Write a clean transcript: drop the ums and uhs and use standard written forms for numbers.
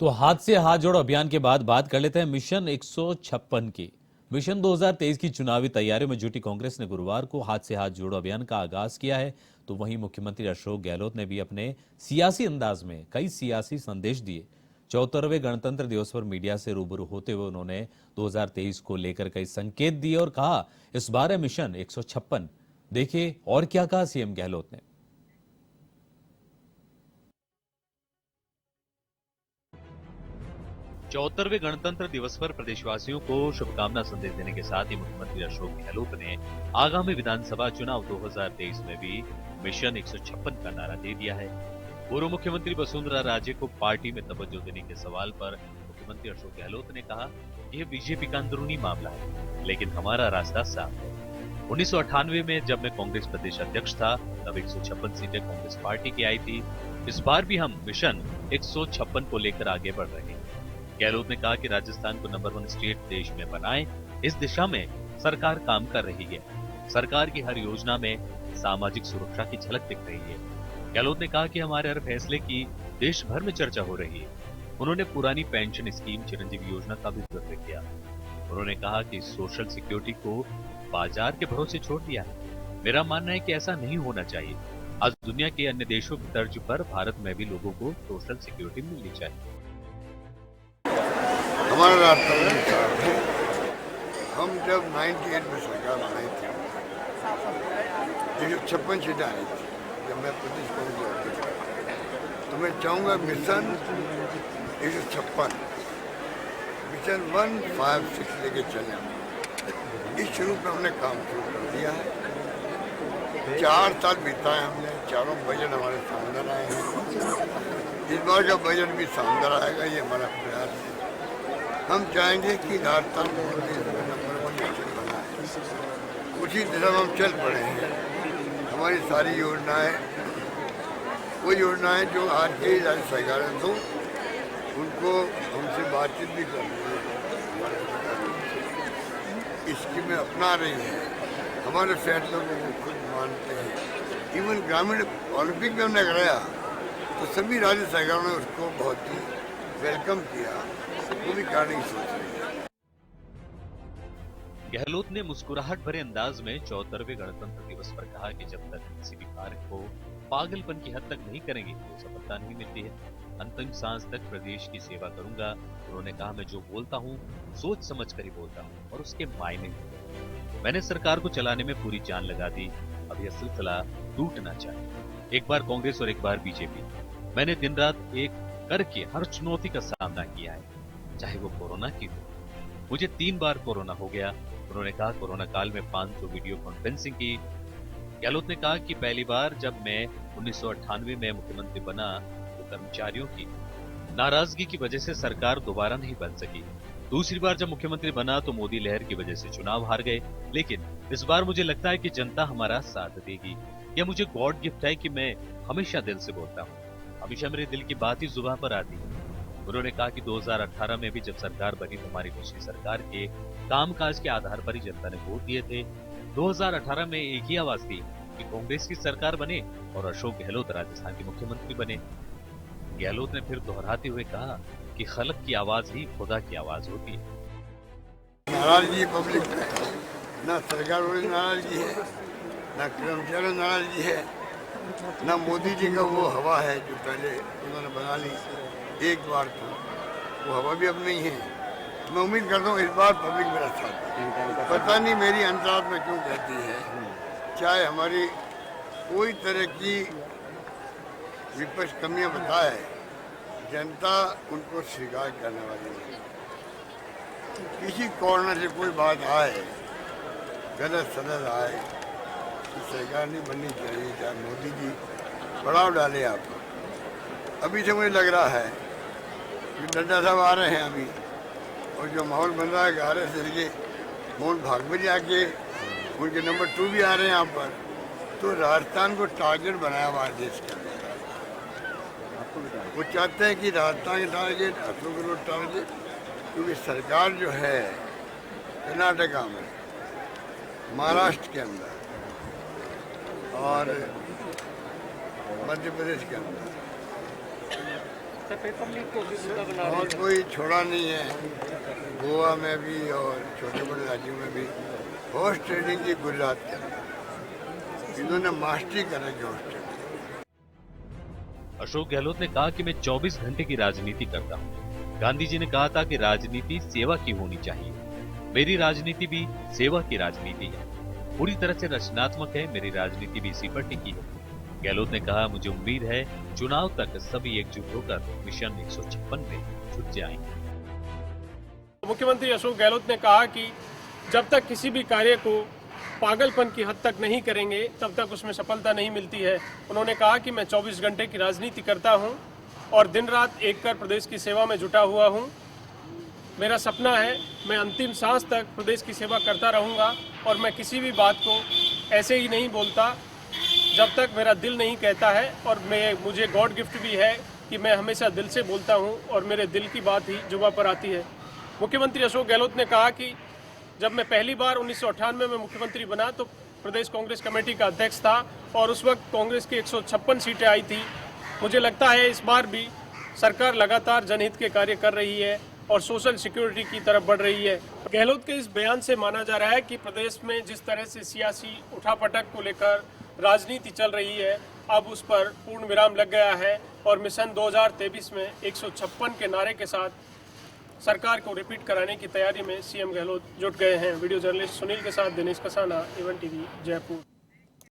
तो हाथ से हाथ जोड़ो अभियान के बाद बात कर लेते हैं मिशन 156 की। मिशन 2023 की चुनावी तैयारियों में जुटी कांग्रेस ने गुरुवार को हाथ से हाथ जोड़ो अभियान का आगाज किया है। तो वहीं मुख्यमंत्री अशोक गहलोत ने भी अपने सियासी अंदाज में कई सियासी संदेश दिए। 74वें गणतंत्र दिवस पर मीडिया से रूबरू होते हुए उन्होंने 2023 को लेकर कई संकेत दिए और कहा इस बार है मिशन 156। देखिए और क्या कहा सीएम गहलोत ने। 74वें गणतंत्र दिवस पर प्रदेशवासियों को शुभकामना संदेश देने के साथ ही मुख्यमंत्री अशोक गहलोत ने आगामी विधानसभा चुनाव 2023 में भी मिशन 156 का नारा दे दिया है। पूर्व मुख्यमंत्री वसुंधरा राजे को पार्टी में तवज्जो देने के सवाल पर मुख्यमंत्री अशोक गहलोत ने कहा कि यह बीजेपी का अंदरूनी मामला है, लेकिन हमारा रास्ता साफ है। 1998 में जब मैं कांग्रेस प्रदेश अध्यक्ष था तब 156 सीटें कांग्रेस पार्टी की आई थी। इस बार भी हम मिशन 156 को लेकर आगे बढ़ रहे हैं। गहलोत ने कहा कि राजस्थान को नंबर 1 स्टेट देश में बनाएं, इस दिशा में सरकार काम कर रही है। सरकार की हर योजना में सामाजिक सुरक्षा की झलक दिख रही है। गहलोत ने कहा कि हमारे हर फैसले की देश भर में चर्चा हो रही है। उन्होंने पुरानी पेंशन स्कीम चिरंजीवी योजना का भी जिक्र किया। उन्होंने कहा कि सोशल सिक्योरिटी को बाजार के भरोसे छोड़ दिया है। मेरा मानना है कि ऐसा नहीं होना चाहिए। आज दुनिया के अन्य देशों की तर्ज पर भारत में भी लोगों को सोशल सिक्योरिटी मिलनी चाहिए। हमारा रास्ता है। हम जब 98 में सरकार बनाई थी 156 सीटें आई थी जब मैं प्रदेश कांग्रेस तो मैं चाहूँगा मिशन 156 मिशन 156 लेके चले। इस शुरू पर हमने काम शुरू कर दिया है। 4 साल बिताए हमने, चारों बजट हमारे शानदार आए हैं। इस बार का बजट भी शानदार आएगा, ये हमारा प्रयास है। हम चाहेंगे कि राजस्थान को नंबर 1 स्टेट बनाए। उसी दिशा में हम चल पड़े हैं। हमारी सारी योजनाएं वो योजनाएं जो आज के राज्य सरकारें तो उनको हमसे बातचीत भी कर रही है, स्कीमें अपना रही हैं। हमारे फैसलों को वो खुद मानते हैं। इवन ग्रामीण ओलंपिक में हमने कराया तो सभी राज्य सरकारों ने उसको बहुत ही वेलकम किया। वो भी करने की सोच रही है। गहलोत ने मुस्कुराहट भरे अंदाज में 74वें गणतंत्र दिवस पर कहा कि जब तक किसी भी कार्य को पागलपन की हद तक नहीं करेंगे तो सफलता नहीं मिलती है। अंतिम सांस तक प्रदेश की सेवा करूंगा। उन्होंने कहा मैं जो बोलता हूँ सोच समझ कर ही बोलता हूँ और उसके मायने हैं। मैंने सरकार को चलाने में पूरी जान लगा दी। अब यह सिलसिला टूटना चाहिए। एक बार कांग्रेस और एक बार बीजेपी। मैंने दिन रात एक करके हर चुनौती का सामना किया है, चाहे वो कोरोना की हो। मुझे 3 बार कोरोना हो गया। उन्होंने कहा कोरोना काल में 500 वीडियो कॉन्फ्रेंसिंग की। गहलोत ने कहा कि पहली बार जब मैं 1998 में मुख्यमंत्री बना तो कर्मचारियों की नाराजगी की वजह से सरकार दोबारा नहीं बन सकी। दूसरी बार जब मुख्यमंत्री बना तो मोदी लहर की वजह से चुनाव हार गए। लेकिन इस बार मुझे लगता है कि जनता हमारा साथ देगी। यह मुझे गॉड गिफ्ट है कि मैं हमेशा दिल से बोलता हूँ, हमेशा मेरे दिल की बात ही जुबान पर आती है। उन्होंने कहा कि 2018 में भी जब सरकार बनी तो हमारी पिछली सरकार के कामकाज के आधार पर ही जनता ने वोट दिए थे। 2018 में एक ही आवाज थी कि कांग्रेस की सरकार बने और अशोक गहलोत राजस्थान के मुख्यमंत्री बने। गहलोत ने फिर दोहराते हुए कहा कि खलक की आवाज ही खुदा की आवाज होती है। नाराजगी पब्लिक है, ना सरकार वाली नाराजगी है, ना कर्मचारी नाराजगी है, ना मोदी जी का वो हवा है जो पहले उन्होंने बना ली एक बार तो वो हवा भी अब नहीं है। मैं उम्मीद करता हूँ इस बार पब्लिक मेरा साथ। पता नहीं मेरी अंतरात्मा क्यों कहती है, चाहे हमारी कोई तरह की विपक्ष कमियां बताए, जनता उनको स्वीकार करने वाली नहीं। किसी कॉर्नर से कोई बात आए, गलत सलत आए तो सरकार नहीं बननी चाहिए, चाहे मोदी जी बढ़ाव डाले आप। अभी से मुझे लग रहा है कि नड्डा साहब आ रहे हैं अभी, और जो माहौल बन रहा है कि RSS के मोहन भागवत आके उनके नंबर 2 भी आ रहे हैं यहाँ पर, तो राजस्थान को टारगेट बनाया हुआ है देश के अंदर। वो चाहते हैं कि राजस्थान के टारगेट, अशोक गहलोत टारगेट, क्योंकि सरकार जो है कर्नाटका में, महाराष्ट्र के अंदर और मध्य प्रदेश के अंदर पेपर लीक को भी मुद्दा बना रहे और हैं। कोई छोड़ा नहीं है। गोवा में भी और छोटे बड़े राज्यों में भी हॉर्स ट्रेडिंग की गुजरात है। इन्होंने मास्टरी कर रखी हॉर्स ट्रेडिंग। अशोक गहलोत ने कहा कि मैं 24 घंटे की राजनीति करता हूं। गांधी जी ने कहा था कि राजनीति सेवा की होनी चाहिए। मेरी राजनीति भी सेवा की राजनीति है, पूरी तरह से रचनात्मक है। मेरी राजनीति भी इसी पर टिकी है। गहलोत ने कहा, मुझे उम्मीद है चुनाव तक सभी एकजुट होकर मिशन 156 में जुट जाएंगे। मुख्यमंत्री अशोक गहलोत ने कहा कि जब तक किसी भी कार्य को पागलपन की हद तक नहीं करेंगे तब तक उसमें सफलता नहीं मिलती है। उन्होंने कहा कि मैं 24 घंटे की राजनीति करता हूं और दिन रात एक कर प्रदेश की सेवा में जुटा हुआ हूं। मेरा सपना है मैं अंतिम सांस तक प्रदेश की सेवा करता रहूंगा और मैं किसी भी बात को ऐसे ही नहीं बोलता जब तक मेरा दिल नहीं कहता है। और मुझे गॉड गिफ्ट भी है कि मैं हमेशा दिल से बोलता हूं और मेरे दिल की बात ही जुबां पर आती है। मुख्यमंत्री अशोक गहलोत ने कहा कि जब मैं पहली बार 1998 में मुख्यमंत्री बना तो प्रदेश कांग्रेस कमेटी का अध्यक्ष था और उस वक्त कांग्रेस की 156 सीटें आई थी। मुझे लगता है इस बार भी सरकार लगातार जनहित के कार्य कर रही है और सोशल सिक्योरिटी की तरफ बढ़ रही है। गहलोत के इस बयान से माना जा रहा है कि प्रदेश में जिस तरह से सियासी उठापटक को लेकर राजनीति चल रही है, अब उस पर पूर्ण विराम लग गया है और मिशन 2023 में 156 के नारे के साथ सरकार को रिपीट कराने की तैयारी में सीएम गहलोत जुट गए हैं। वीडियो जर्नलिस्ट सुनील के साथ दिनेश कसाना, एवन टीवी, जयपुर।